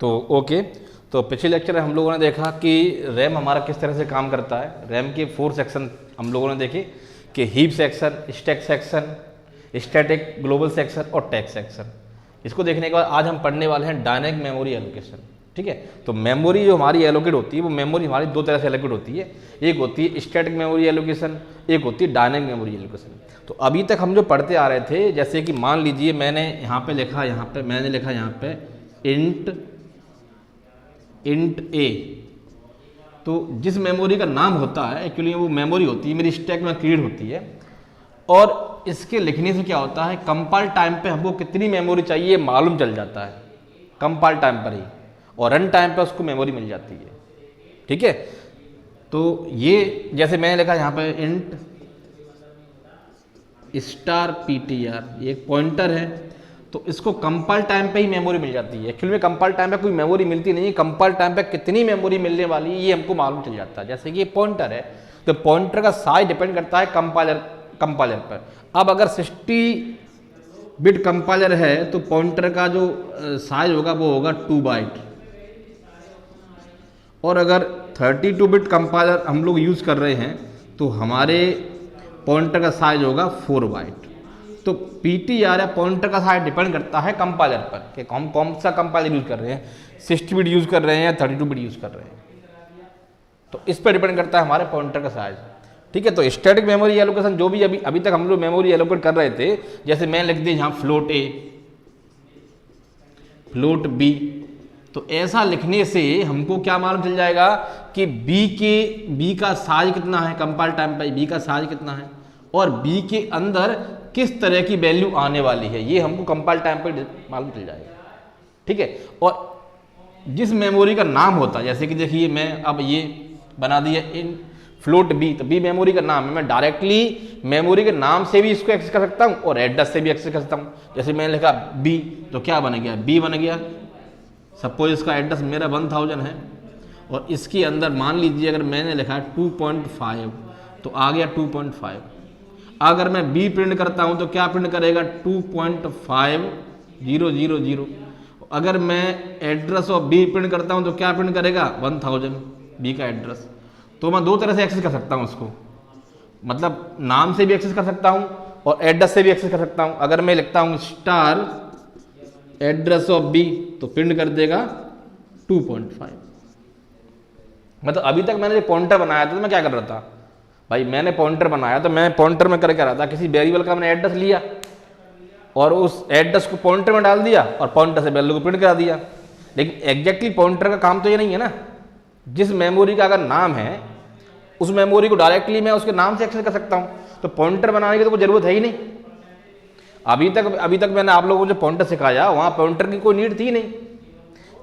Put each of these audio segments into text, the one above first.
तो ओके, तो पिछले लेक्चर में हम लोगों ने देखा कि रैम हमारा किस तरह से काम करता है। रैम के 4 सेक्शन हम लोगों ने देखे कि heap section, stack section, static global section और टैग सेक्शन। इसको देखने के बाद आज हम पढ़ने वाले हैं डायनेमिक मेमोरी एलोकेशन। ठीक है, तो मेमोरी जो हमारी एलोकेट होती है वो मेमोरी हमारी दो तरह से एलोकेट होती है। एक होती है स्टैटिक मेमोरी एलोकेशन, एक होती है डायनेमिक मेमोरी एलोकेशन। तो अभी तक हम जो पढ़ते आ रहे थे, जैसे कि मान लीजिए मैंने यहाँ पे लिखा, मैंने लिखा यहाँ पे इंट ए, तो जिस मेमोरी का नाम होता है एक्चुअली वो मेमोरी होती है मेरी स्टैक में क्रिएट होती है। और इसके लिखने से क्या होता है, कंपाइल टाइम पे हमको कितनी मेमोरी चाहिए मालूम चल जाता है कंपाइल टाइम पर ही, और रन टाइम पे उसको मेमोरी मिल जाती है। ठीक है, तो ये जैसे मैंने लिखा यहाँ पे इंट स्टार ptr, ये एक पॉइंटर है, तो इसको कंपाइल टाइम पे ही मेमोरी मिल जाती है। एक्चुअली में कंपाइल टाइम पे कोई मेमोरी मिलती नहीं है, कंपाइल टाइम पे कितनी मेमोरी मिलने वाली है ये हमको मालूम चल जाता है। जैसे कि ये पॉइंटर है, तो पॉइंटर का साइज डिपेंड करता है कंपाइलर पर। अब अगर 60 बिट कंपाइलर है तो पॉइंटर का जो साइज होगा वो होगा 2 बाइट, और अगर 32 बिट कंपाइलर हम लोग यूज़ कर रहे हैं तो हमारे पॉइंटर का साइज होगा 4 बाइट। तो पीटीआर या पॉइंटर का साइज डिपेंड करता है कंपाइलर पर कि हम कौन सा कंपाइलर यूज़ कर रहे हैं, 60 बिट यूज़ कर रहे हैं या 32 बिट यूज़ कर रहे हैं, तो इस पर डिपेंड करता है हमारे पॉइंटर का साइज। ठीक है, तो स्टैटिक मेमोरी एलोकेशन जो भी अभी तक हम लोग मेमोरी एलोकेट कर रहे थे, जैसे मैंने लिख दिया यहाँ फ्लोट ए, फ्लोट बी, तो ऐसा लिखने से हमको क्या मालूम चल जाएगा कि बी का साइज कितना है कंपाइल टाइम पे, बी का साइज कितना है और बी के अंदर किस तरह की वैल्यू आने वाली है, ये हमको कंपाइल टाइम पे मालूम चल जाएगा। ठीक है, और जिस मेमोरी का नाम होता है, जैसे कि देखिए मैं अब ये बना दिया इन फ्लोट बी, तो बी मेमोरी का नाम है, मैं डायरेक्टली मेमोरी के नाम से भी इसको एक्सेस कर सकता हूँ और एड्रेस से भी एक्सेस कर सकता हूँ। जैसे मैंने लिखा बी, तो क्या बन गया, बी बन गया। सपोज इसका एड्रेस मेरा 1000 है और इसके अंदर मान लीजिए अगर मैंने लिखा 2.5 तो आ गया 2.5। अगर मैं बी प्रिंट करता हूं तो क्या प्रिंट करेगा 2.5000। अगर मैं एड्रेस ऑफ बी प्रिंट करता हूं तो क्या प्रिंट करेगा 1000 बी का एड्रेस। तो मैं दो तरह से एक्सेस कर सकता हूं उसको, मतलब नाम से भी एक्सेस कर सकता हूं और एड्रेस से भी एक्सेस कर सकता हूं। अगर मैं लिखता हूं स्टार एड्रेस ऑफ बी तो प्रिंट कर देगा 2.5। मतलब अभी तक मैंने जो पॉइंटर बनाया था तो मैं क्या कर रहा था भाई, मैंने पॉइंटर बनाया तो मैं पॉइंटर में कर रहा था किसी वेरिएबल का मैंने एड्रेस लिया और उस एड्रेस को पॉइंटर में डाल दिया और पॉइंटर से वैल्यू को प्रिंट करा दिया। लेकिन एग्जैक्टली पॉइंटर का काम तो ये नहीं है ना, जिस मेमोरी का अगर नाम है उस मेमोरी को डायरेक्टली मैं उसके नाम से एक्सेस कर सकता हूँ, तो पॉइंटर बनाने की तो कोई जरूरत है ही नहीं। अभी तक मैंने आप लोगों को जो पॉइंटर सिखाया वहाँ पॉइंटर की कोई नीड थी नहीं।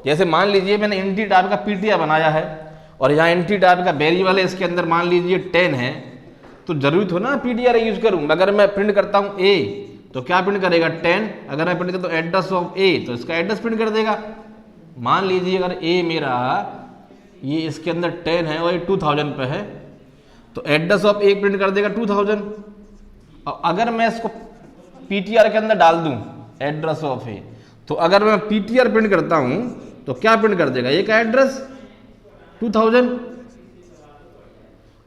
जैसे मान लीजिए मैंने एंटी टाइप का पीटीआर बनाया है और यहाँ एंटी टाइप का वेरिएबल है, इसके अंदर मान लीजिए 10 है, तो जरूरी थो ना पीटीआर यूज करूँ। अगर मैं प्रिंट करता हूँ ए तो क्या प्रिंट करेगा 10, अगर मैं प्रिंट करता हूँ एड्रेस ऑफ ए तो इसका एड्रेस प्रिंट कर देगा। मान लीजिए अगर ए मेरा ये इसके अंदर 10 है और ये 2000 पे है तो एड्रेस ऑफ ए प्रिंट कर देगा 2000। और अगर मैं इसको पीटीआर के अंदर डाल दूं एड्रेस ऑफ ए, तो अगर मैं पीटीआर प्रिंट करता हूं तो क्या प्रिंट कर देगा, एक एड्रेस 2000,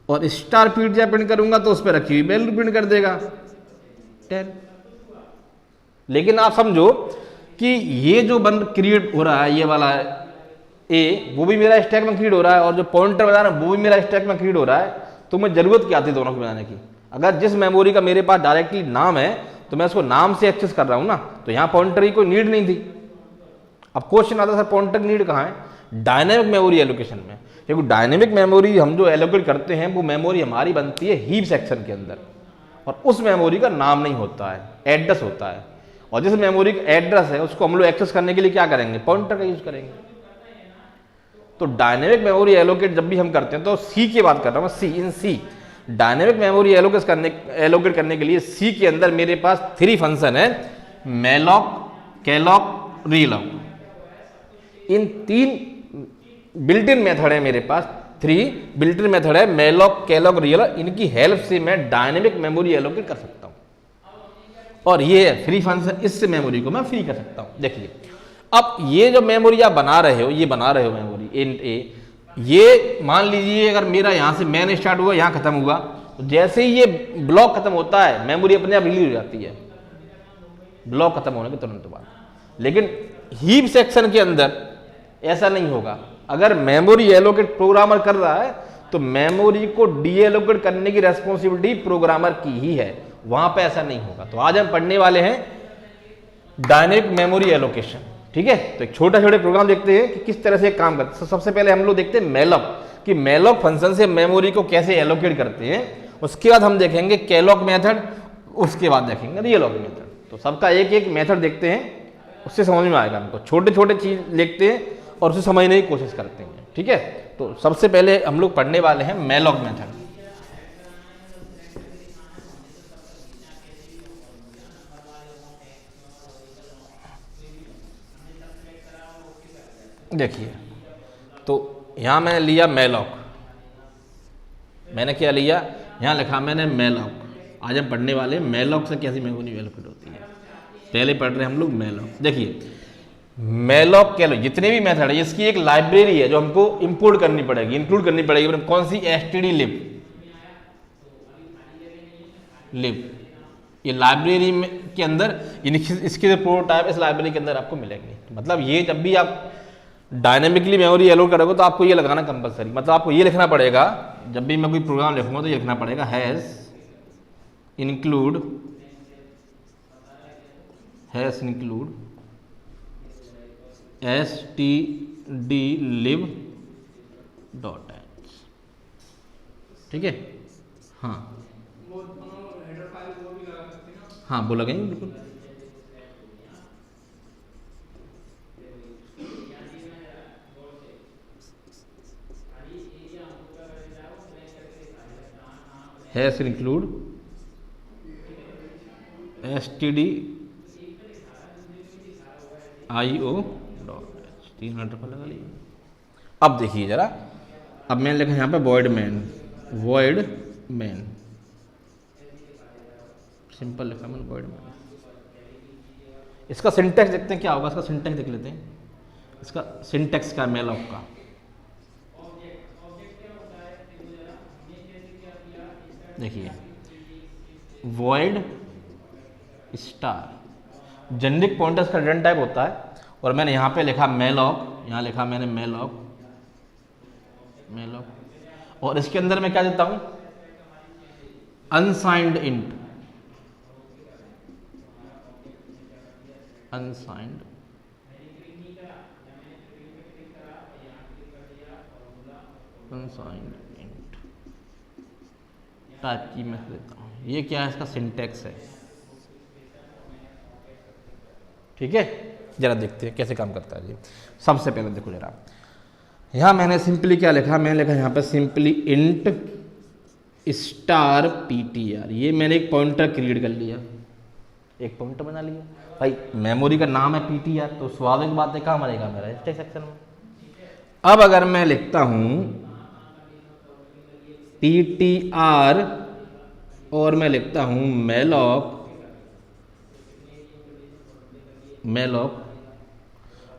और स्टार पीटीआर प्रिंट करूंगा तो उस पर रखी हुई वैल्यू प्रिंट कर देगा 10। लेकिन आप समझो कि ये जो क्रिएट हो रहा है ये वाला ए, वो भी मेरा स्टैक में क्रिएट हो रहा है और जो पॉइंटर बना रहा है वो भी मेरा स्टैक में क्रिएट हो रहा है। तो मैं जरूरत क्या थी दोनों को बनाने की, अगर जिस मेमोरी का मेरे पास डायरेक्टली नाम है तो मैं उसको नाम से एक्सेस कर रहा हूं ना, तो यहां पॉइंटर की कोई नीड नहीं थी। अब क्वेश्चन आता है सर पॉइंटर की नीड कहां है, डायनेमिक मेमोरी एलोकेशन में। क्योंकि डायनेमिक मेमोरी हम जो एलोकेट करते हैं वो मेमोरी हमारी बनती है हीप सेक्शन के अंदर, और उस मेमोरी का नाम नहीं होता है, एड्रेस होता है। और जिस मेमोरी का एड्रेस है उसको हम लोग एक्सेस करने के लिए क्या करेंगे, पॉइंटर का यूज करेंगे। तो डायनेमिक मेमोरी एलोकेट जब भी हम करते हैं तो सी की बात कर रहा हूं, सी डायनेमिक मेमोरी एलोकेट करने के लिए सी के अंदर मेरे पास 3 फंक्शन है, मैलॉक, कैलॉक, रीलॉक। इन 3 बिल्ट इन मेथड है मेरे पास, 3 बिल्ट इन मेथड है, मैलॉक, कैलॉक, रीलॉक। इनकी हेल्प से मैं डायनेमिक मेमोरी एलोकेट कर सकता हूं और ये है फ्री फंक्शन, इससे मेमोरी को मैं फ्री कर सकता हूं। देखिए अब ये जो मेमोरी आप बना रहे हो, ये बना रहे हो मेमोरी इंट ए, ये मान लीजिए अगर मेरा यहाँ से मैन स्टार्ट हुआ, यहाँ खत्म हुआ, तो जैसे ही ये ब्लॉक खत्म होता है मेमोरी अपने आप रिलीज हो जाती है ब्लॉक खत्म होने के तुरंत बाद। लेकिन हीप सेक्शन के अंदर ऐसा नहीं होगा। अगर मेमोरी एलोकेट प्रोग्रामर कर रहा है तो मेमोरी को डीएलोकेट करने की रेस्पॉन्सिबिलिटी प्रोग्रामर की ही है, वहां पे ऐसा नहीं होगा। तो आज हम पढ़ने वाले हैं डायनेमिक मेमोरी एलोकेशन, ठीक है। तो एक छोटे छोटे प्रोग्राम देखते हैं कि किस तरह से काम करते हैं। सबसे पहले हम लोग देखते हैं मेलॉक, कि मेलॉक फंक्शन से मेमोरी को कैसे एलोकेट करते हैं। उसके बाद हम देखेंगे कैलॉक मेथड, उसके बाद देखेंगे रियलॉक मेथड। तो सबका एक एक मेथड देखते हैं, उससे समझ में आएगा हमको। छोटे छोटे चीज देखते हैं और उसे समझने की कोशिश करते हैं, ठीक है। तो सबसे पहले हम लोग पढ़ने वाले हैं मेलॉक मेथड। देखिए, तो यहां मैंने लिया मेलॉक, मैंने क्या लिया, यहां लिखा मैंने मेलॉक। आज हम पढ़ने वाले मेलॉक से कैसी मेमोरी एलोकेट होती है। पहले पढ़ रहे हैं हम लोग मेलॉक। देखिए मेलॉक कह लो, जितने भी मेथड है इसकी एक लाइब्रेरी है जो हमको इंपोर्ट करनी पड़ेगी, इंक्लूड करनी पड़ेगी। कौन सी, stdlib लिब। ये लाइब्रेरी में के अंदर इसके जो प्रोटोटाइप इस लाइब्रेरी के अंदर आपको मिलेंगे। मतलब ये जब भी आप डायनेमिकली मेमोरी एलोकेट करोगे तो आपको ये लगाना कंपलसरी, मतलब आपको ये लिखना पड़ेगा। जब भी मैं कोई प्रोग्राम लिखूंगा तो ये लिखना पड़ेगा हैज इंक्लूड stdlib.h, ठीक है। हाँ हाँ, वो लगेंगे बिल्कुल। हैश इंक्लूड stdio.h, 3 मिनट पर लगा लीजिए। अब देखिए जरा, अब मैंने लिखा यहाँ पे वॉइड मैन, सिंपल लिखा मैंने वॉइड मैन। इसका सिंटैक्स देखते हैं क्या होगा, इसका सिंटैक्स देख लेते हैं। इसका सिंटैक्स का मेलॉक का, देखिए वॉइड स्टार जेनेरिक पॉइंटर्स का रिटर्न टाइप होता है। और मैंने यहाँ पे लिखा मेलॉक, यहाँ लिखा मैंने मेलॉक, और इसके अंदर मैं क्या देता हूँ, अनसाइंड इंट, टाइप की मैं देता हूँ। ये क्या है, इसका सिंटैक्स है, ठीक है। जरा देखते हैं कैसे काम करता है जी। सबसे पहले देखो जरा, यहाँ मैंने सिंपली क्या लिखा, मैंने लिखा यहाँ पे सिंपली इंट स्टार ptr। ये मैंने एक पॉइंटर क्रिएट कर लिया, एक पॉइंटर बना लिया। भाई मेमोरी का नाम है ptr, तो स्वाभाविक बात है कहाँ मरेगा मेरा, स्टैक सेक्शन में। अब अगर मैं लिखता हूँ ptr और मैं लिखता हूँ मेलॉक,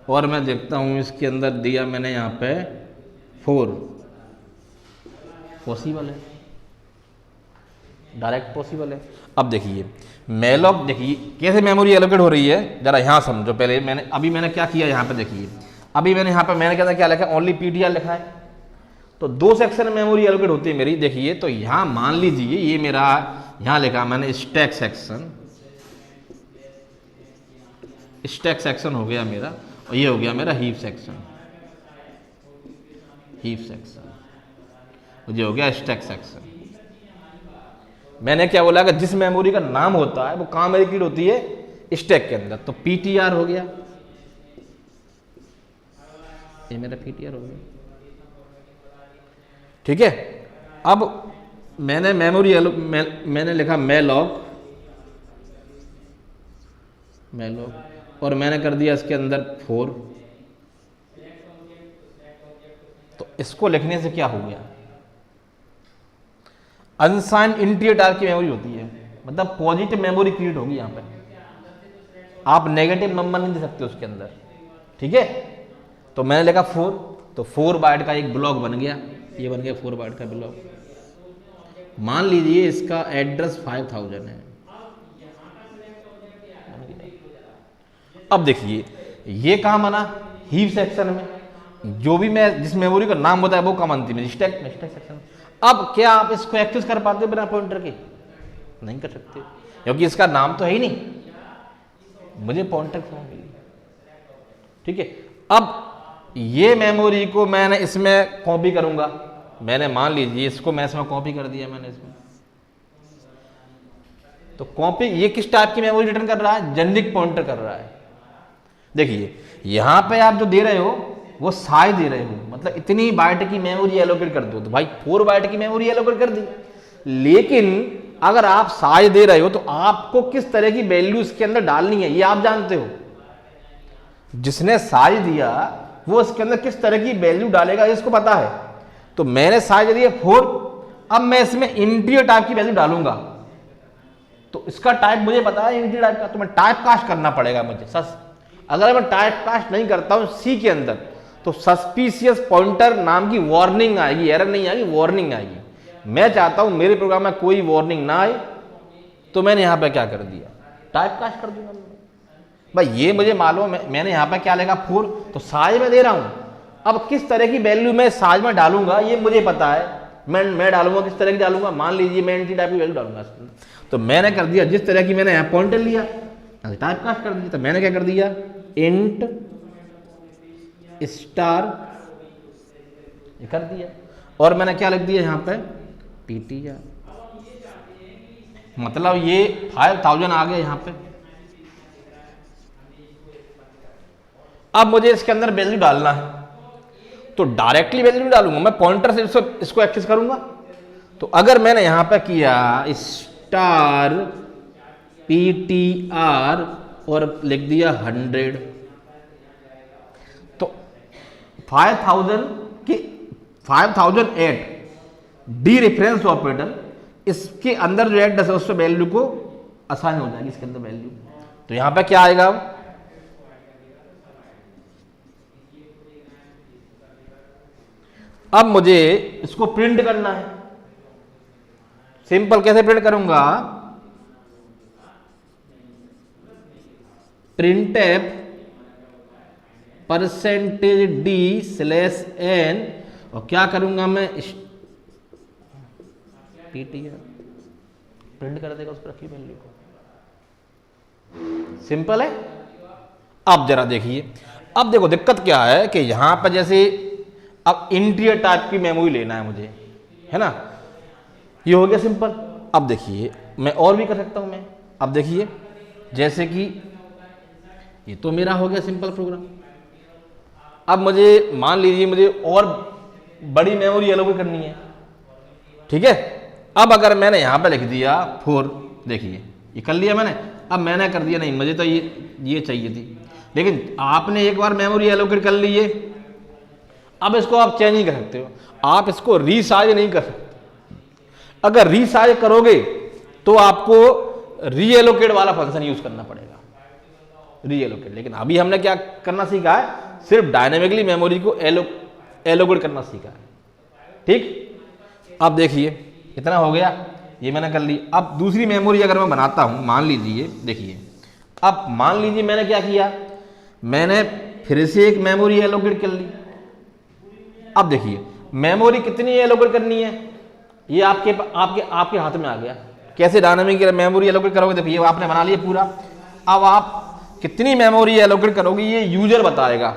और मैं देखता हूँ इसके अंदर दिया मैंने यहाँ पे 4, पॉसिबल है, डायरेक्ट पॉसिबल है। अब देखिए मेलॉक, देखिए कैसे मेमोरी एलोकेट हो रही है, जरा यहाँ समझो। पहले मैंने क्या किया, यहाँ पे देखिए, अभी मैंने यहाँ पे मैंने क्या लिखा, ओनली ptr लिखा है। तो 2 सेक्शन में मेमोरी एलोकेट होती है मेरी। देखिए तो यहाँ मान लीजिए ये मेरा, यहाँ लिखा मैंने स्टैक सेक्शन हो गया मेरा, और ये हो गया मेरा हीप सेक्शन, ये हो गया स्टैक सेक्शन। मैंने क्या बोला कि जिस मेमोरी का नाम होता है वो कहाँ एलोकेट होती है, स्टैक के अंदर। तो ptr हो गया, ये मेरा ptr हो गया, ठीक है। अब मैंने मैंने लिखा मेलॉक, और मैंने कर दिया इसके अंदर 4। तो इसको लिखने से क्या हो गया, अनसाइंड इंटीजर की मेमोरी होती है, मतलब पॉजिटिव मेमोरी क्रिएट होगी। यहाँ पे आप नेगेटिव नंबर नहीं दे सकते उसके अंदर, ठीक है, तो मैंने लिखा 4, तो 4 बाइट का एक ब्लॉक बन गया, ये बन गया 4 बाइट का ब्लॉक। मान लीजिए इसका एड्रेस 5000 है। अब देखिए ये कहाँ बना, हीप सेक्शन में, जो भी मैं जिस मेमोरी का नाम बताया वो कहाँ बनती है, स्टैक सेक्शन। अब क्या आप इसको एक्सेस कर पाते हो बिना पॉइंटर के? नहीं कर सकते, क्योंकि इसका नाम तो है ही नहीं, मुझे पॉइंटर मिली। ठीक है, अब ये मेमोरी को मैंने इसमें कॉपी करूंगा, मैंने मान लीजिए इसको मैं इसमें कॉपी कर दिया मैंने इसमें, तो कॉपी ये किस टाइप की मेमोरी रिटर्न कर रहा है, जेनेरिक पॉइंटर कर रहा है। देखिए यहां पे आप जो दे रहे हो वो साइज दे रहे हो, मतलब इतनी बाइट की मेमोरी एलोकेट कर दो, तो भाई 4 बाइट की मेमोरी एलोकेट कर दी। लेकिन अगर आप साइज दे रहे हो तो आपको किस तरह की वैल्यू इसके अंदर डालनी है ये आप जानते हो। जिसने साइज दिया वो इसके अंदर किस तरह की वैल्यू डालेगा इसको पता है। तो मैंने साइज दिया 4, अब मैं इसमें इंटीजर टाइप की वैल्यू डालूंगा, तो इसका टाइप मुझे पता है इंटीजर टाइप का, तो मैं टाइप कास्ट करना पड़ेगा मुझे। अगर मैं टाइप कास्ट नहीं करता हूं सी के अंदर तो सस्पिशियस पॉइंटर नाम की वार्निंग आएगी, एरर नहीं आएगी, वार्निंग आएगी। मैं चाहता हूं मेरे प्रोग्राम में कोई वार्निंग ना आए, तो मैंने यहां पे क्या कर दिया, टाइप कास्ट कर दूंगा। भाई ये मुझे मालूम है, मैंने यहां पे क्या लिखा 4, तो साइज में दे रहा हूं। अब किस तरह की वैल्यू मैं साइज में डालूंगा ये मुझे पता है, मैं डालूंगा किस तरह की डालूंगा, मान लीजिए मैं एंटी टाइप की वैल्यू डालूंगा। तो मैंने कर दिया जिस तरह की मैंने यहां पॉइंटर लिया टाइप कास्ट कर दिया, तो मैंने क्या कर दिया, इंट स्टार कर दिया, और मैंने क्या लिख दिया यहां पे पीटीआर, मतलब ये 5000 आ गया यहां पे। अब मुझे इसके अंदर वैल्यू डालना है, तो डायरेक्टली वैल्यू नहीं डालूंगा, मैं पॉइंटर से इसको एक्सेस करूंगा। तो अगर मैंने यहां पे किया स्टार पीटीआर और लिख दिया 100, तो 5008 डी रेफरेंस ऑपरेटर इसके अंदर जो एड्रेस है उस पर वैल्यू को असाइन हो जाएगी इसके अंदर वैल्यू। तो यहां पे क्या आएगा, अब मुझे इसको प्रिंट करना है। सिंपल कैसे प्रिंट करूंगा, printf %d/n और क्या करूंगा मैं, ptr प्रिंट कर देगा उस पर रखी वैल्यू को। सिंपल है। अब जरा देखिए, अब देखो दिक्कत क्या है कि यहां पर जैसे अब इंटीजर टाइप की मेमोरी लेना है मुझे, है ना, ये हो गया सिंपल। अब देखिए मैं और भी कर सकता हूं मैं, अब देखिए जैसे कि ये तो मेरा हो गया सिंपल प्रोग्राम। अब मुझे मान लीजिए मुझे और बड़ी मेमोरी एलोकेट करनी है, ठीक है। अब अगर मैंने यहां पे लिख दिया 4, देखिए ये कर लिया मैंने। अब मैंने कर दिया नहीं, मुझे तो ये चाहिए थी, लेकिन आपने एक बार मेमोरी एलोकेट कर ली है, अब इसको आप चेंज नहीं कर सकते हो, आप इसको रीसाइज नहीं कर सकते। अगर रीसाइज करोगे तो आपको रीएलोकेट वाला फंक्शन यूज करना पड़ेगा, रीएलोकेट। लेकिन अभी हमने क्या करना सीखा है, सिर्फ डायनेमिकली मेमोरी को एलोकेट करना सीखा है, ठीक। अब देखिए इतना हो गया, ये मैंने कर ली। अब दूसरी मेमोरी अगर मैं बनाता हूं, मान लीजिए, देखिए अब मान लीजिए मैंने क्या किया, मैंने फिर से एक मेमोरी एलोकेट कर ली। अब देखिए मेमोरी कितनी एलोकेट करनी है ये आपके आपके हाथ में आ गया। कैसे डायनामिक मेमोरी एलोकेट करोगे, देखिए आपने बना लिया पूरा। अब आप कितनी मेमोरी एलोकेट करोगे ये यूजर बताएगा,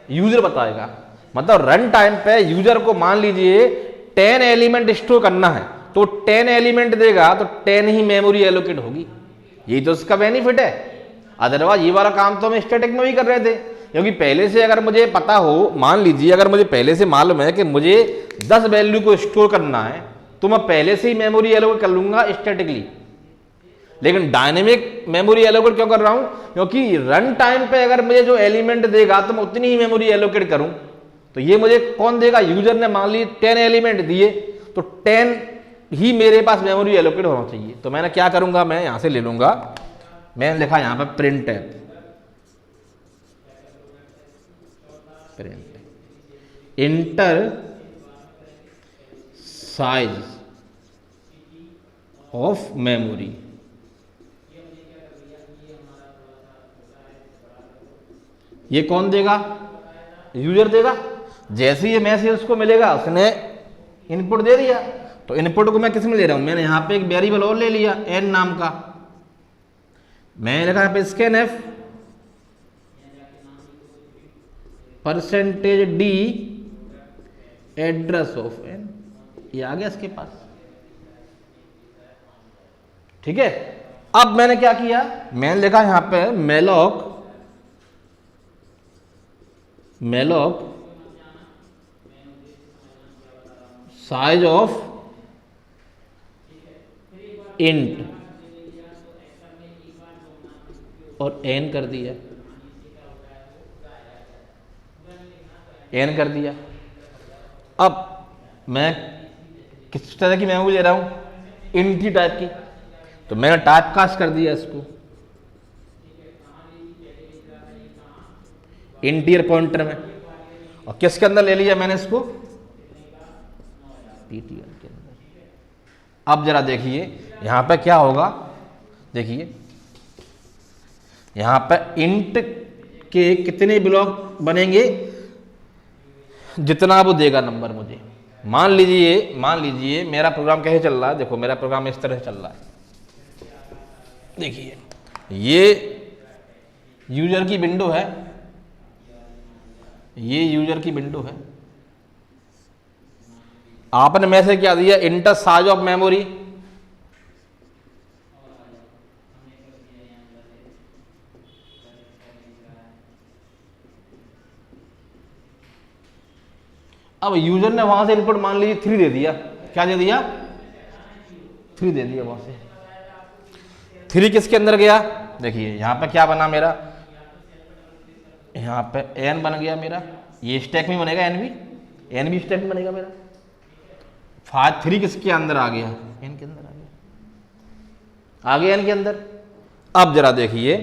यूजर बताएगा। मतलब रन टाइम पे यूजर को मान लीजिए 10 एलिमेंट स्टोर करना है, तो 10 एलिमेंट देगा तो 10 ही मेमोरी एलोकेट होगी। यही तो इसका बेनिफिट है। अदरवाइज ये वाला काम तो हम स्टैटिक में भी कर रहे थे, क्योंकि पहले से अगर मुझे पता हो, मान लीजिए अगर मुझे पहले से मालूम है कि मुझे 10 वैल्यू को स्टोर करना है, तो मैं पहले से ही मेमोरी एलोकेट कर लूंगा स्टैटिकली। लेकिन डायनेमिक मेमोरी एलोकेट क्यों कर रहा हूं, क्योंकि रन टाइम पे अगर मुझे जो एलिमेंट देगा तो मैं उतनी ही मेमोरी एलोकेट करूं। तो ये मुझे कौन देगा, यूजर ने मान ली 10 एलिमेंट दिए, तो 10 ही मेरे पास मेमोरी एलोकेट होना चाहिए। तो मैंने क्या करूंगा, मैं यहां से ले लूंगा, मैंने लिखा यहां पर printf, print inter size of memory. ये कौन देगा? यूजर देगा। जैसे ही ये मैसेज उसको मिलेगा, उसने इनपुट दे दिया, तो इनपुट को मैं किस में ले रहा हूं? मैंने यहां पे एक वेरिएबल और ले लिया एन नाम का, मैंने लिखा यहाँ पे scanf %d address of n, ये आ गया इसके पास। ठीक है, अब मैंने क्या किया, मैंने लिखा यहां पे मेलॉक साइज ऑफ इंट और एन कर दिया, एन कर दिया। अब मैं किस तरह की मेमोरी ले रहा हूं? इंट की टाइप की, तो मैंने टाइप कास्ट कर दिया इसको इंटीरियर पॉइंटर में, और किसके अंदर ले लिया मैंने इसको? पीटीआर के अंदर। अब जरा देखिए यहां पे क्या होगा, देखिए यहां पे इंट के कितने ब्लॉक बनेंगे, जितना वो देगा नंबर मुझे। मान लीजिए मेरा प्रोग्राम कैसे चल रहा है, देखो मेरा प्रोग्राम इस तरह से चल रहा है। देखिए ये यूजर की विंडो है, ये यूजर की विंडो है। आपने मैसेज क्या दिया? Inter size of memory. अब यूजर ने वहां से इनपुट मान लीजिए 3 दे दिया। क्या दे दिया? 3 दे दिया वहां से। 3 किसके अंदर गया? देखिए यहां पे क्या बना मेरा, यहां पे एन बन गया मेरा, ये स्टैक में बनेगा एन भी स्टैक में बनेगा मेरा। 3 किसके अंदर आ गया? एन के अंदर आ गया एन के अंदर। अब जरा देखिए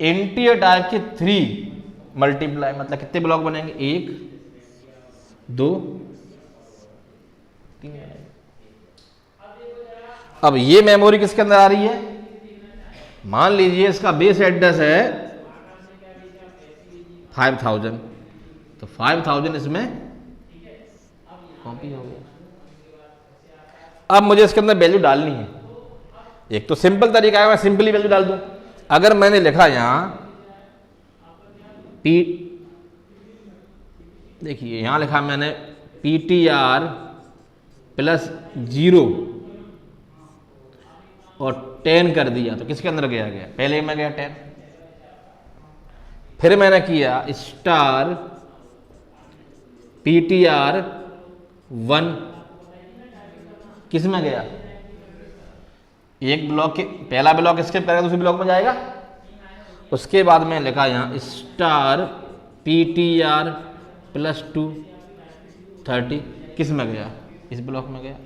इंटीजर टाइप के 3 मल्टीप्लाई मतलब कितने ब्लॉक बनेंगे? 1 2 3। अब ये मेमोरी किसके अंदर आ रही है? मान लीजिए इसका बेस एड्रेस है 5000, तो 5000 इसमें कॉपी हो गया। अब मुझे इसके अंदर वैल्यू डालनी है। एक तो सिंपल तरीका है, मैं सिंपली वैल्यू डाल दूं। अगर मैंने लिखा यहां पी, देखिए यहां लिखा मैंने PTR +0 और 10 कर दिया, तो किसके अंदर गया? पहले में गया 10। फिर मैंने किया स्टार PTR 1, किस में गया? एक ब्लॉक के पहला ब्लॉक इसके पहले दूसरे ब्लॉक में जाएगा। उसके बाद में लिखा यहां स्टार PTR +2 30, किस में गया? इस ब्लॉक में गया।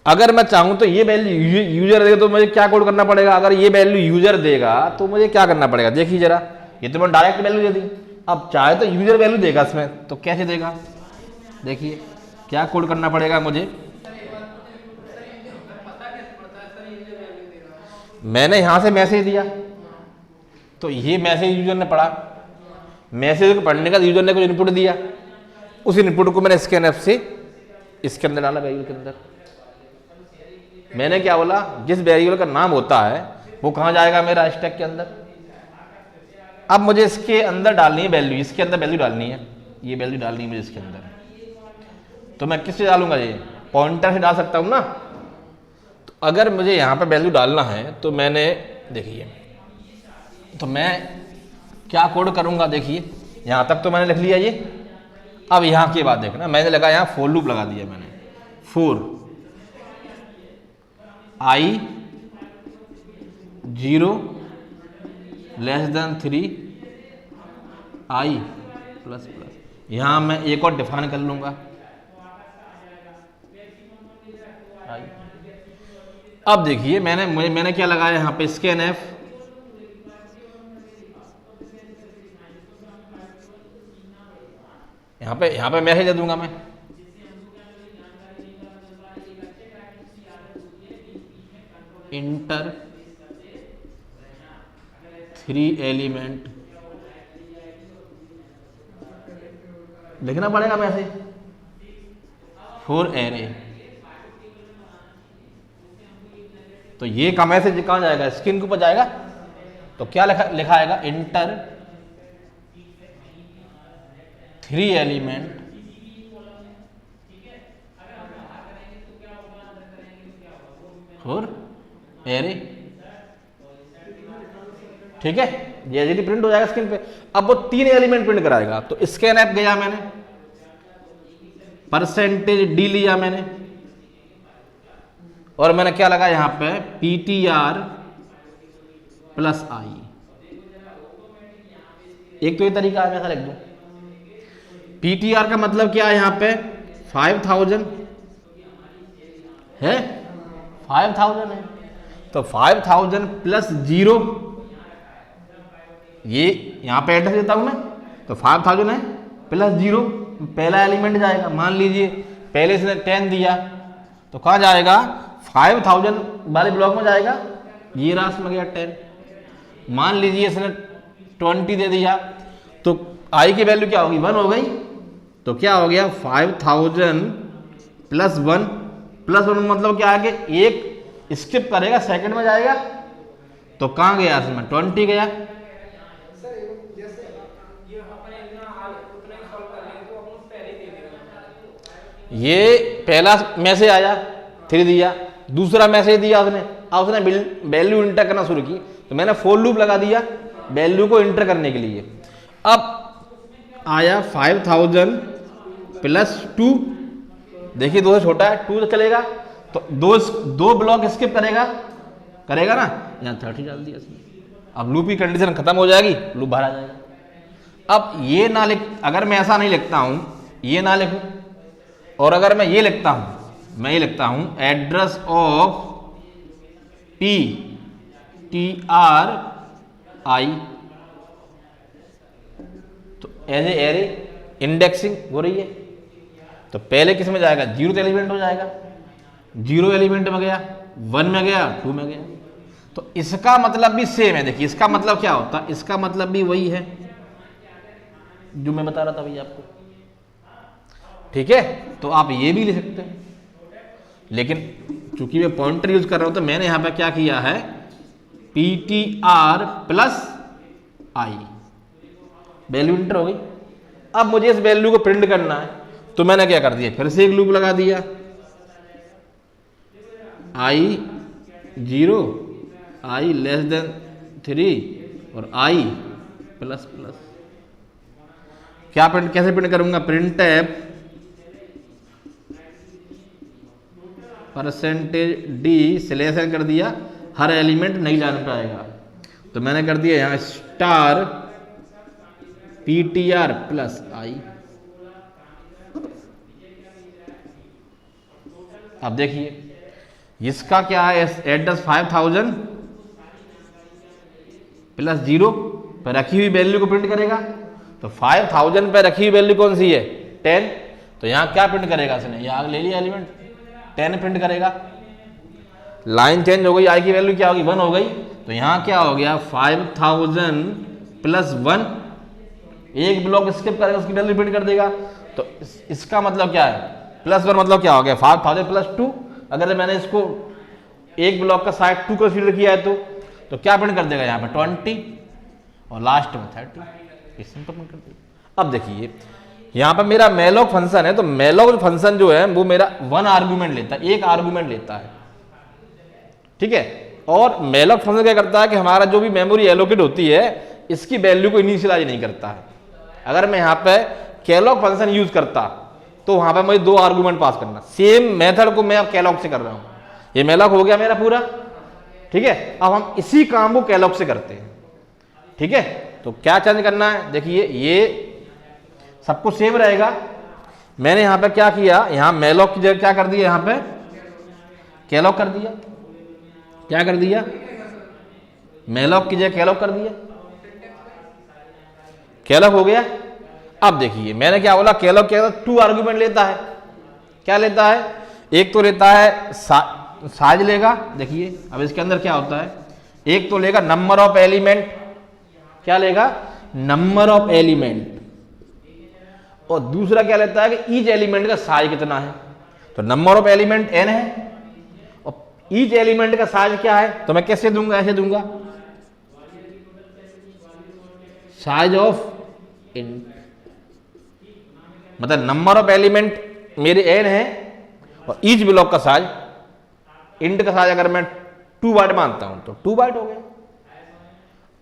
अगर मैं चाहूं तो ये वैल्यू यूजर देगा तो मुझे क्या कोड करना पड़ेगा? अगर ये वैल्यू यूजर देगा तो मुझे क्या करना पड़ेगा? देखिए जरा, ये तो मैंने डायरेक्ट वैल्यू दे दी। अब चाहे तो यूजर वैल्यू देगा इसमें, तो कैसे देगा? देखिए क्या कोड करना पड़ेगा मुझे। मैंने यहां से मैसेज दिया, तो ये मैसेज यूजर ने पढ़ा, मैसेज को पढ़ने का यूजर ने कुछ इनपुट दिया, उस इनपुट को मैंने स्कैन एफ से इसके अंदर डाला, वेरिएबल के अंदर। मैंने क्या बोला? जिस वेरिएबल का नाम होता है वो कहां जाएगा? मेरा स्टैक के अंदर। अब मुझे इसके अंदर डालनी है वैल्यू, इसके अंदर वैल्यू डालनी है, ये वैल्यू डालनी है मुझे इसके अंदर। तो मैं किससे डालूंगा? ये पॉइंटर से डाल सकता हूं ना। तो अगर मुझे यहां पर वैल्यू डालना है तो मैंने देखिए, तो मैं क्या कोड करूंगा? देखिए यहां तक तो मैंने लिख लिया ये। अब यहां की बात देखना, मैंने लगा यहां फॉर लूप लगा दिया मैंने, फॉर I 0 <3 I प्लस। यहां मैं एक और डिफाइन कर लूंगा I। अब देखिए मैंने क्या लगाया यहां पे? स्कैन एफ यहाँ पे मैसेज दे दूंगा मैं, इंटर 3 एलिमेंट, लिखना पड़ेगा मैसेज फॉर एरे। तो ये का मैसेज कहाँ जाएगा, स्क्रीन के ऊपर जाएगा। तो क्या लिखा आएगा, इंटर 3 एलिमेंट फॉर एरे। ठीक है, ये प्रिंट हो जाएगा स्क्रीन पे। अब वो 3 एलिमेंट प्रिंट कराएगा। तो स्कैन ऐप गया मैंने, परसेंटेज डी लिया मैंने, और मैंने क्या लगा यहां पे, PTR प्लस आई। एक तो ये तरीका है, मैं ऐसा लिख दूं। PTR का मतलब क्या है, यहां पे 5000 है, 5000 है। तो 5000 प्लस 0, ये यहां पे एड्रेस देता हूं मैं। तो 5000 है प्लस 0, पहला एलिमेंट जाएगा। मान लीजिए पहले इसने 10 दिया, तो कहां जाएगा, 5000 वाले ब्लॉक में जाएगा। ये रास में गया 10। मान लीजिए इसने 20 दे दिया, तो आई की वैल्यू क्या होगी, 1 हो गई। तो क्या हो गया, 5000 प्लस 1, प्लस 1 मतलब क्या है कि एक स्किप करेगा, सेकंड में जाएगा। तो कहां गया, इसमें 20 गया। ये पहला मैसेज आया, 3 दिया, दूसरा मैसेज दिया उसने। अब उसने वैल्यू इंटर करना शुरू की, तो मैंने फॉर लूप लगा दिया वैल्यू को इंटर करने के लिए। अब आया 5000 प्लस 2, देखिए 2 से छोटा है, 2 से चलेगा। तो दो ब्लॉक स्किप करेगा ना, यहाँ 30 डाल दिया इसने। अब लूप की कंडीशन खत्म हो जाएगी, लूप बाहर आ जाएगा। अब ये ना लिख, अगर मैं ऐसा नहीं लिखता हूं, ये ना लिखूं, और अगर मैं ये लिखता हूं, एड्रेस ऑफ PTR आई, तो एज ए एरे इंडेक्सिंग हो रही है। तो पहले किस में जाएगा, 0th एलिमेंट हो जाएगा। 0 एलिमेंट में गया, 1 में गया, 2 में गया। तो इसका मतलब भी सेम है। देखिए इसका मतलब क्या होता है, इसका मतलब भी वही है जो मैं बता रहा था भैया आपको। ठीक है, तो आप ये भी लिख सकते हैं, लेकिन चूंकि मैं पॉइंटर यूज कर रहा हूं, तो मैंने यहां पे क्या किया है, PTR प्लस आई, वैल्यू इंटर हो गई। अब मुझे इस वैल्यू को प्रिंट करना है, तो मैंने क्या कर दिया, फिर से एक लूप लगा दिया, आई 0, आई लेस देन 3 और आई प्लस प्लस। क्या प्रिंट, कैसे प्रिंट करूंगा, print F percentage D selection कर दिया, हर एलिमेंट नहीं जान पाएगा। तो मैंने कर दिया यहां स्टार PTR प्लस आई। अब देखिए इसका क्या है, एड्रेस 5000 प्लस 0 पर रखी हुई वैल्यू को प्रिंट करेगा। तो 5000 पर रखी हुई वैल्यू कौन सी है, 10। तो यहां क्या प्रिंट करेगा इसने, यहां ले लिया एलिमेंट, 10 प्रिंट करेगा। लाइन चेंज हो गई, आई की वैल्यू क्या होगी, 1 हो गई। तो यहां क्या हो गया, 5000 प्लस 1, एक ब्लॉक स्किप करेगा, उसकी वैल्यू प्रिंट कर देगा। तो इसका मतलब क्या है, प्लस 1 मतलब क्या हो गया, 5000 प्लस 2। अगर मैंने इसको एक ब्लॉक का साइड 2 कंसीडर किया है, तो क्या प्रिंट कर देगा, यहाँ पे 20 और लास्ट में 30। सिंपल प्रिंट कर देगा। अब देखिए यहाँ पर मेरा मेलॉक फंक्शन है, तो मेलॉक फंक्शन जो है वो मेरा 1 आर्गुमेंट लेता है, एक आर्गुमेंट लेता है। ठीक है, और मेलॉक फंक्शन क्या करता है कि हमारा जो भी मेमोरी एलोकेट होती है, इसकी वैल्यू को इनिशियलाइज नहीं करता है। अगर मैं यहाँ पे कैलॉग फंक्शन यूज करता, तो वहां पे मुझे 2 आर्गुमेंट पास करना। सेम मेथड को मैं अब कैलॉग से कर रहा हूं। ये मेलॉक हो गया मेरा पूरा। ठीक है, अब हम इसी काम को कैलॉग से करते हैं। ठीक है, तो क्या चेंज करना है, देखिए ये सब कुछ सेम रहेगा। मैंने यहां पे क्या किया, यहां मेलॉक की जगह क्या कर दिया, यहां पे कैलॉग कर दिया। क्या कर दिया, मेलॉक की जगह कैलॉग कर दिया। कैलॉग हो गया। अब देखिए मैंने क्या बोला, केलॉग क्या 2 आर्ग्यूमेंट लेता है। क्या लेता है? एक तो लेता है साइज लेगा। देखिए अब इसके अंदर क्या होता है, एक तो लेगा नंबर ऑफ एलिमेंट। क्या लेगा? Number of element. और दूसरा क्या लेता है कि ईच एलिमेंट का साइज कितना है। तो नंबर ऑफ एलिमेंट n है और ईच एलिमेंट का साइज क्या है, तो मैं कैसे दूंगा? ऐसे दूंगा, साइज ऑफ इंट। मतलब नंबर ऑफ एलिमेंट मेरे n है और ईच ब्लॉक का साइज, इंट का साइज अगर मैं 2 बाइट मानता हूं तो 2 बाइट हो गया।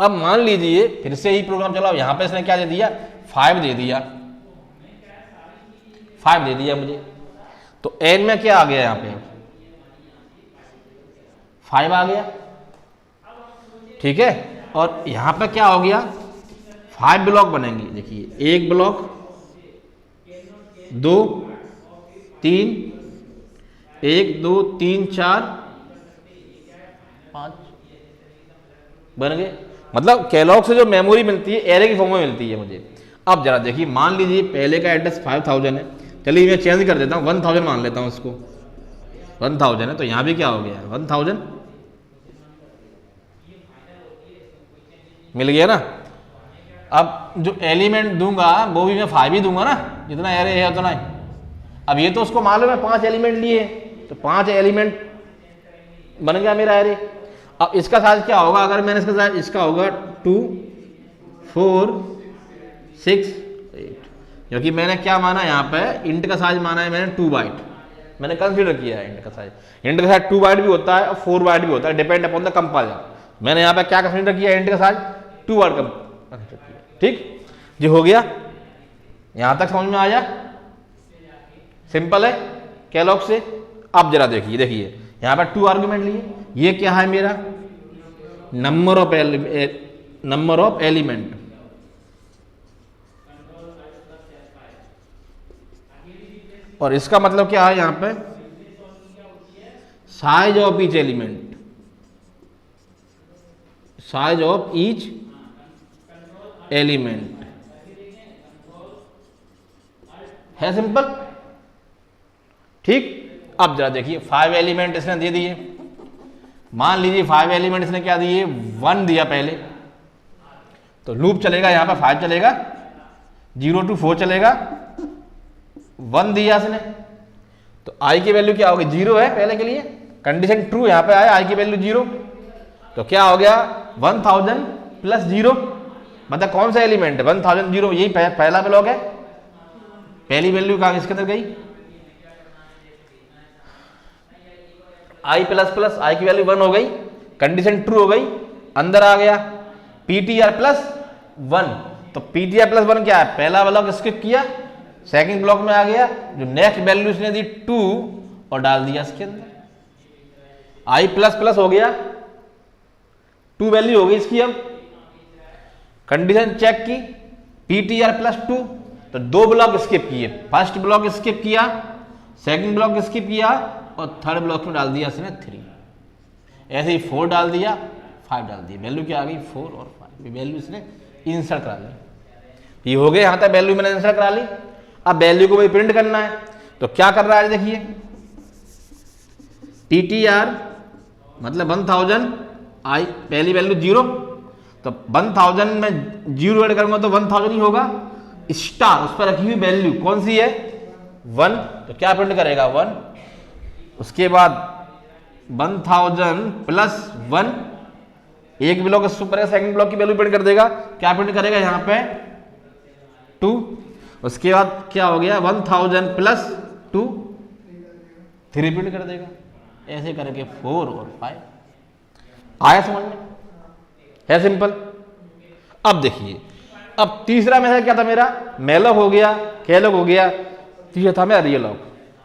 अब मान लीजिए फिर से ही प्रोग्राम चलाओ, यहां पे इसने क्या दे दिया? 5 दे दिया, 5 दे दिया मुझे। तो n में क्या आ गया? यहां पे 5 आ गया, ठीक है। और यहां पे क्या हो गया? 5 ब्लॉक बनेंगे। देखिए 1 ब्लॉक, 2 3, 1 2 3 4 5 बन गए। मतलब केलॉग से जो मेमोरी मिलती है एरे की फॉर्म में मिलती है मुझे। अब जरा देखिए, मान लीजिए पहले का एड्रेस 5000 है, चलिए मैं चेंज कर देता हूँ, 1000 मान लेता हूँ इसको। 1000 है तो यहां भी क्या हो गया? 1000 मिल गया ना। अब जो एलिमेंट दूंगा वो भी मैं 5 ही दूंगा ना, जितना एरे है उतना ही। अब ये तो उसको मालूम है 5 एलिमेंट लिए हैं, तो 5 एलिमेंट बन गया मेरा एरे। अब इसका साइज क्या होगा? अगर मैंने इसका साइज, इसका होगा 2 4 6 8, क्योंकि मैंने क्या माना यहाँ पे, इंट का साइज माना है मैंने 2 बाइट, मैंने कंसीडर किया है इंट का साइज। इंट का साइज 2 बाइट भी होता है और 4 बाइट भी होता है, डिपेंड अपॉन द कंपाइलर। मैंने यहाँ पे क्या कंसीडर किया? इंट का साइज 2 बाइट कंसीडर किया। ठीक जी, हो गया। यहां तक समझ में आया? सिंपल है केलॉग से। अब जरा देखिए, देखिए यहां पर 2 आर्गुमेंट लिए। ये क्या है मेरा? Number of element. और इसका मतलब क्या है यहां पे? Size of each element, size of each element है। सिंपल, ठीक। अब जरा देखिए 5 एलिमेंट इसने दे दिए। मान लीजिए 5 एलिमेंट इसने क्या दिए? 1 दिया पहले, तो लूप चलेगा यहां पर 5 चलेगा, 0 to 4 चलेगा। 1 दिया इसने तो आई की वैल्यू क्या होगी? 0 है पहले के लिए, कंडीशन ट्रू यहां पे आया, आई की वैल्यू 0, तो क्या हो गया? 1000 प्लस 0, मतलब कौन सा एलिमेंट है? 1000 0, यही पहला ब्लॉक है। पहली वैल्यू कहां इसके अंदर गई? आई प्लस प्लस, आई की वैल्यू 1 हो गई, कंडीशन ट्रू हो गई, अंदर आ गया ptr प्लस 1। तो ptr प्लस 1 क्या है? पहला ब्लॉक स्किप किया, सेकंड ब्लॉक में आ गया, जो नेक्स्ट वैल्यू इसने दी 2 और डाल दिया इसके अंदर। आई प्लस प्लस हो गया, 2 वैल्यू हो गई इसकी। अब कंडीशन चेक की, ptr प्लस 2, तो 2 ब्लॉक स्किप किए, फर्स्ट ब्लॉक स्किप किया, सेकंड ब्लॉक स्किप किया और थर्ड ब्लॉक में डाल दिया इसने 3। ऐसे ही 4 डाल दिया, 5 डाल दिया, वैल्यू क्या आ गई? 4 और 5, वैल्यू इसने इंसर्ट करा ली। ये हो गया, यहां तक वैल्यू मैंने इंसर्ट करा ली। अब वैल्यू को भी प्रिंट करना है, तो क्या कर रहा है? देखिए ptr मतलब 1000, आई पहली वैल्यू 0, तो 1000 में 0 ऐड करूंगा तो 1000 ही होगा। स्टार उस पर रखी हुई वैल्यू कौन सी है? 1, तो क्या प्रिंट करेगा? 1। उसके बाद 1000 प्लस 1, एक ब्लॉक सुपर है, सेकंड ब्लॉक की वैल्यू प्रिंट कर देगा। क्या प्रिंट करेगा यहां पे? 2। उसके बाद क्या हो गया? 1000 प्लस 2, 3 प्रिंट कर देगा। ऐसे करके 4 और 5 आया समझ में? है सिंपल। अब देखिए, अब तीसरा मेथड क्या था मेरा? मैलॉक हो गया, कैलॉग हो गया, तीसरा था मेरा रियलॉग।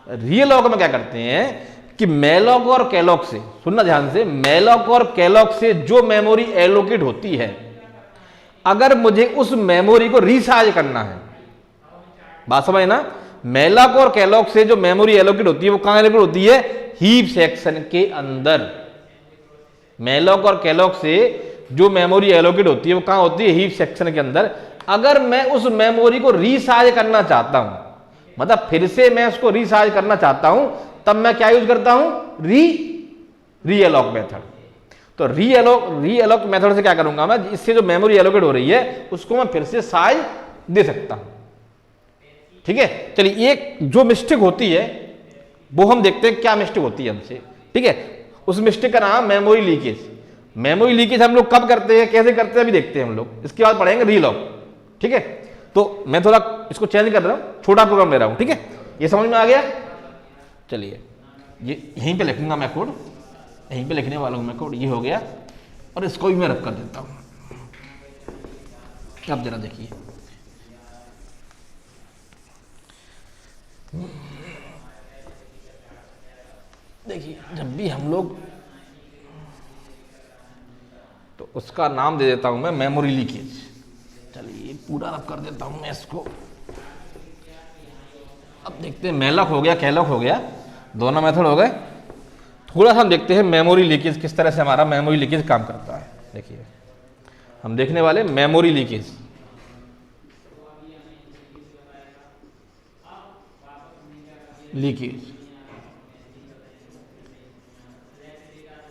रियलॉग में क्या करते हैं कि मैलॉक और कैलॉग से, सुनना ध्यान से, मैलॉक और कैलॉग से जो मेमोरी एलोकेट होती है, अगर मुझे उस मेमोरी को रीसाइज करना है, बात समझ ना, मैलॉक और कैलॉग से जो मेमोरी एलोकेट होती है वो कहां एलोकेट होती है? हीप सेक्शन के अंदर। मैलॉक और कैलॉग से जो मेमोरी एलोकेट होती है वो कहाँ होती है, हीप सेक्शन के अंदर। अगर मैं उस मेमोरी को रीसाइज करना चाहता हूं, मतलब फिर से मैं उसको रीसाइज करना चाहता हूं, तब मैं क्या यूज करता हूं, रीअलोक मेथड। तो रीअलोक मेथड से क्या करूंगा मैं, इससे जो मेमोरी एलोकेट हो रही है उसको मैं फिर से साइज दे सकता हूं। ठीक है, चलिए एक जो मिस्टेक होती है वो हम देखते हैं क्या मिस्टेक होती है हमसे। ठीक है, उस मिस्टेक का नाम मेमोरी लीकेज। मेमोरी लीकेज हम लोग कब करते हैं, कैसे करते हैं, अभी देखते हैं हम लोग, इसके बाद पढ़ेंगे रीलॉक। ठीक है, तो मैं थोड़ा इसको चेंज कर रहा हूं, छोटा प्रोग्राम ले रहा हूं। ठीक है, ये समझ में आ गया। चलिए ये यहीं पे लिखूंगा मैं कोड, यहीं पे लिखने वाला हूं मैं कोड, ये हो गया, और इसको भी मैं रख कर देता हूं। अब जरा देखिए, देखिए जब भी हम लोग, तो उसका नाम दे देता हूं मैं मेमोरी लीकेज। चलिए पूरा रब कर देता हूं मैं इसको। अब देखते हैं, मेलॉक हो गया, कैलॉक हो गया, दोनों मेथड हो गए। थोड़ा सा हम देखते हैं मेमोरी लीकेज किस तरह से हमारा मेमोरी लीकेज काम करता है। देखिए हम देखने वाले मेमोरी लीकेज।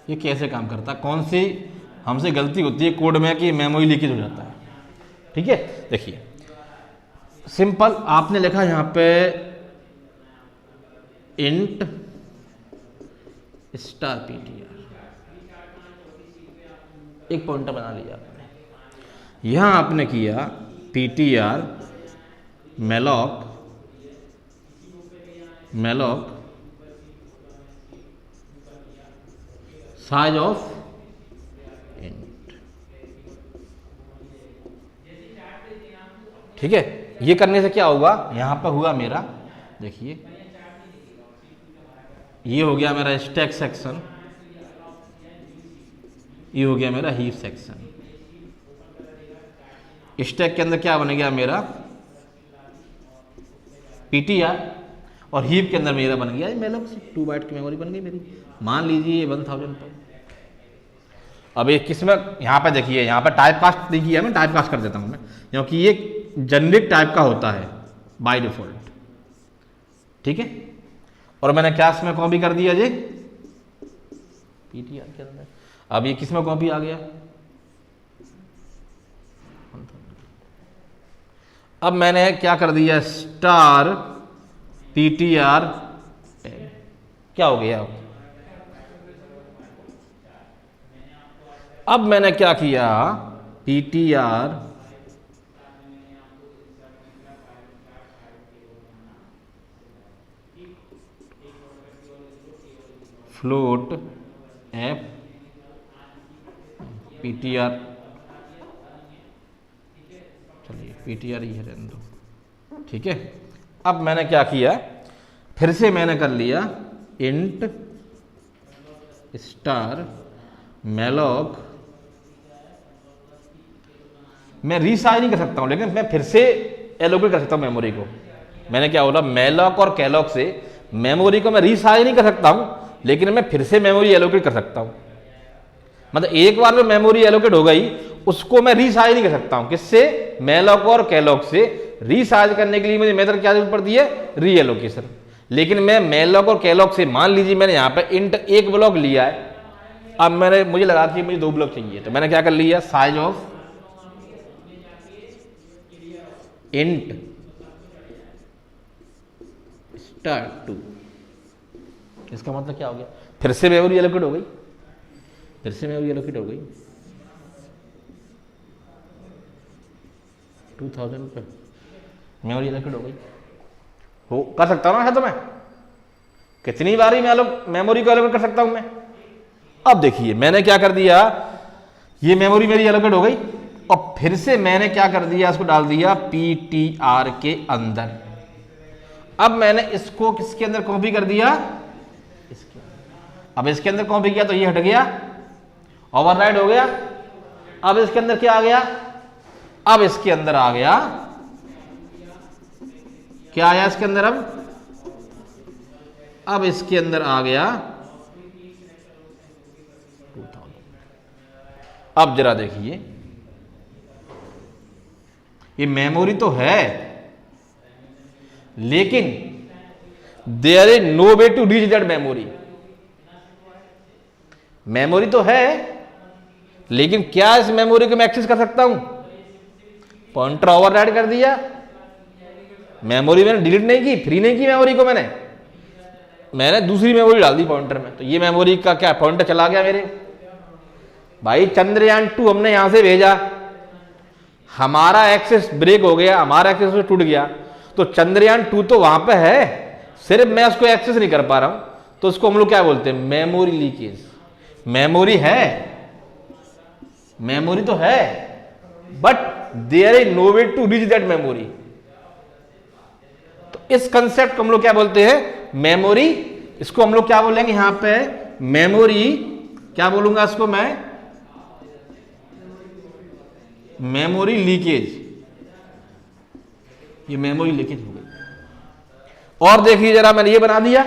ये कैसे काम करता है, कौन सी हमसे गलती होती है कोड में कि मेमोरी लीकेज हो जाता है। ठीक है, देखिए सिंपल आपने लिखा यहां पे इंट स्टार पीटीआर, एक पॉइंटर बना लिया आपने। यहां आपने किया PTR malloc size of int. ठीक है, ये करने से क्या होगा, यहां पर हुआ मेरा, देखिए ये हो गया मेरा स्टैक सेक्शन, ये हो गया मेरा हीप सेक्शन। स्टैक के अंदर क्या बन गया मेरा पीटीआर, और हीप के अंदर मेरा बन गया मेलॉक। 2 बाइट की मेमोरी बन गई मेरी, मान लीजिए 1000 पर। अब एक किसमें, यहाँ पे देखिए, यहाँ पे टाइप कास्ट देखिए, मैं टाइप कास्ट कर देता हूँ मैं, क्योंकि ये जेनरिक टाइप का होता है बाय डिफॉल्ट। ठीक है, और मैंने क्या इसमें कॉपी कर दिया जी पीटीआर के अंदर। अब ये किसमें कॉपी आ गया, अब मैंने क्या कर दिया, स्टार पीटीआर टैग, क्या हो गया। अब मैंने क्या किया, पीटीआर फ्लोट एफ पीटीआर, चलिए पीटीआर ही है, रहने दो। ठीक है, अब मैंने क्या किया, फिर से मैंने कर लिया इंट स्टार मेलॉक। मैं रीसाइज नहीं कर सकता हूं, लेकिन मैं फिर से एलोकेट कर सकता हूं मेमोरी को। मैंने क्या बोला, मेलॉक और कैलॉक से मेमोरी को मैं रीसाइज नहीं कर सकता हूं, लेकिन मैं फिर से मेमोरी एलोकेट कर सकता हूं। मतलब एक बार में मेमोरी एलोकेट हो गई, उसको मैं रीसाइज नहीं कर सकता हूं। किससे, मेलॉक और कैलॉक से। रीसाइज करने के लिए मुझे मेथड क्या जरूरत पड़ती है, रीएलोकेशन। लेकिन मैं मेलॉक और कैलॉक से, मान लीजिए मैंने यहां पे इंट एक ब्लॉक लिया है, अब मैंने मुझे लगा कि मुझे 2 ब्लॉक चाहिए, तो मैंने क्या कर लिया, साइज ऑफ इंट स्टार 2। इसका मतलब क्या हो गया, फिर से मेमोरी एलोकेट हो गई, फिर से मेमोरी एलोकेट हो गई 2000 पे मेमोरी एलोकेट हो गई। हो कर सकता हूं ना, है तो मैं कितनी बारी मैं मेमोरी को एलोकेट कर सकता हूं मैं। अब देखिए मैंने क्या कर दिया, ये मेमोरी मेरी एलोकेट हो गई, और फिर से मैंने क्या कर दिया, इसको डाल दिया पीटीआर के अंदर। अब मैंने इसको किसके अंदर कॉपी कर दिया, इसके अंदर। अब इसके अंदर कॉपी किया तो ये हट गया, ओवरराइड हो गया। अब इसके अंदर क्या आ गया, अब इसके अंदर आ गया, क्या आया इसके अंदर, अब इसके अंदर आ गया 2000। अब जरा देखिए, ये मेमोरी तो है, लेकिन there is no way to reach that memory. Memory तो है, लेकिन क्या इस मेमोरी को मैं एक्सेस कर सकता हूं? पॉइंटर ओवरराइड कर दिया, मेमोरी मैंने डिलीट नहीं की, फ्री नहीं की मेमोरी को, मैंने दूसरी मेमोरी डाल दी पॉइंटर में, तो ये मेमोरी का क्या पॉइंटर चला गया मेरे। भाई चंद्रयान 2 हमने यहां से भेजा, हमारा एक्सेस ब्रेक हो गया, हमारा एक्सेस टूट गया, तो चंद्रयान 2 तो वहां पे है, सिर्फ मैं उसको एक्सेस नहीं कर पा रहा हूं, तो उसको हम लोग क्या बोलते हैं? Memory leakage. मेमोरी है, मेमोरी तो है, but there is no way to reach that memory. तो इस कंसेप्ट को हम लोग क्या बोलते हैं? मेमोरी। इसको हम लोग क्या बोलेंगे यहां पे? मेमोरी। क्या बोलूंगा इसको मैं? Memory leakage. ये मेमोरी लीकेज हो गई। और देखिए जरा, मैंने ये बना दिया।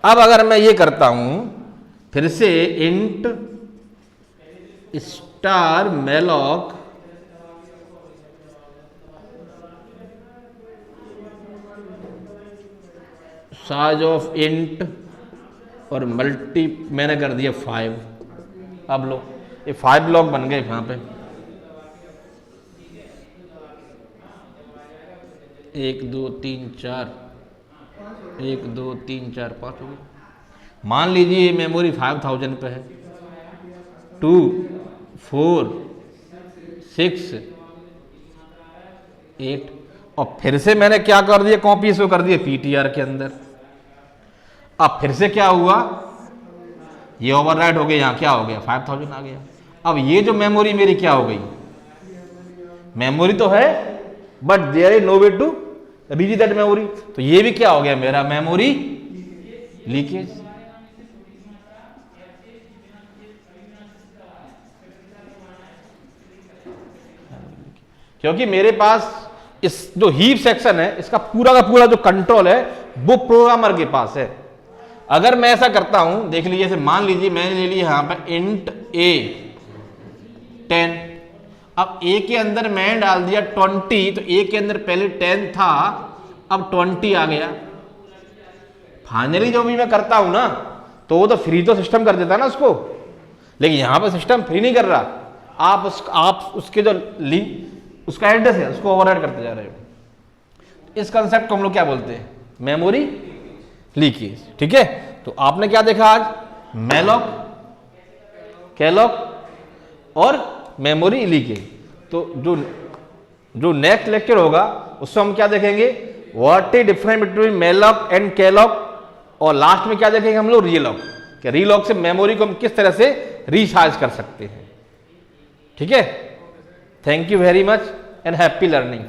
अब अगर मैं ये करता हूं फिर से, int star malloc size of int और मल्टी मैंने कर दिया 5। अब लो, ये 5 ब्लॉक बन गए यहां पे। 1 2 3 4, 1 2 3 4 5 हो गए। मान लीजिए ये मेमोरी 5000 पे है। 2 4 6 8, और फिर से मैंने क्या कर दिया? कॉपी इसको कर दिया पीटीआर के अंदर। अब फिर से क्या हुआ? ये ओवरराइड हो गया, यहां क्या हो गया? 5000 आ गया। अब ये जो मेमोरी मेरी क्या हो गई? मेमोरी तो है, but there is no way to reach that memory. तो ये भी क्या हो गया मेरा? Memory leakage. क्योंकि मेरे पास इस जो हीप सेक्शन है, इसका पूरा का पूरा जो कंट्रोल है वो प्रोग्रामर के पास है। अगर मैं ऐसा करता हूं, देख लीजिए, जैसे मान लीजिए मैंने ले लिया यहां पर इंट ए 10। अब ए के अंदर मैंने डाल दिया 20, तो ए के अंदर पहले 10 था, अब 20 आ गया। फाइनली जो भी मैं करता हूं ना, तो वो तो फ्री तो सिस्टम कर देता ना उसको, लेकिन यहां पर सिस्टम फ्री नहीं कर रहा। आप उसके जो लिंक, उसका एड्रेस है, उसको ओवरराइड करते जा रहे हो। इस कंसेप्ट को हम लोग क्या बोलते हैं? Memory leakage. ठीक है, तो आपने क्या देखा आज? मेलॉक, कैलॉक और मेमोरी लीकेज। तो जो नेक्स्ट लेक्चर होगा उसमें हम क्या देखेंगे? What is difference between malloc and calloc, और लास्ट में क्या देखेंगे हम लोग? रीलॉक। कि रीलॉक से मेमोरी को हम किस तरह से रीसाइज कर सकते हैं। ठीक है, thank you very much and happy learning.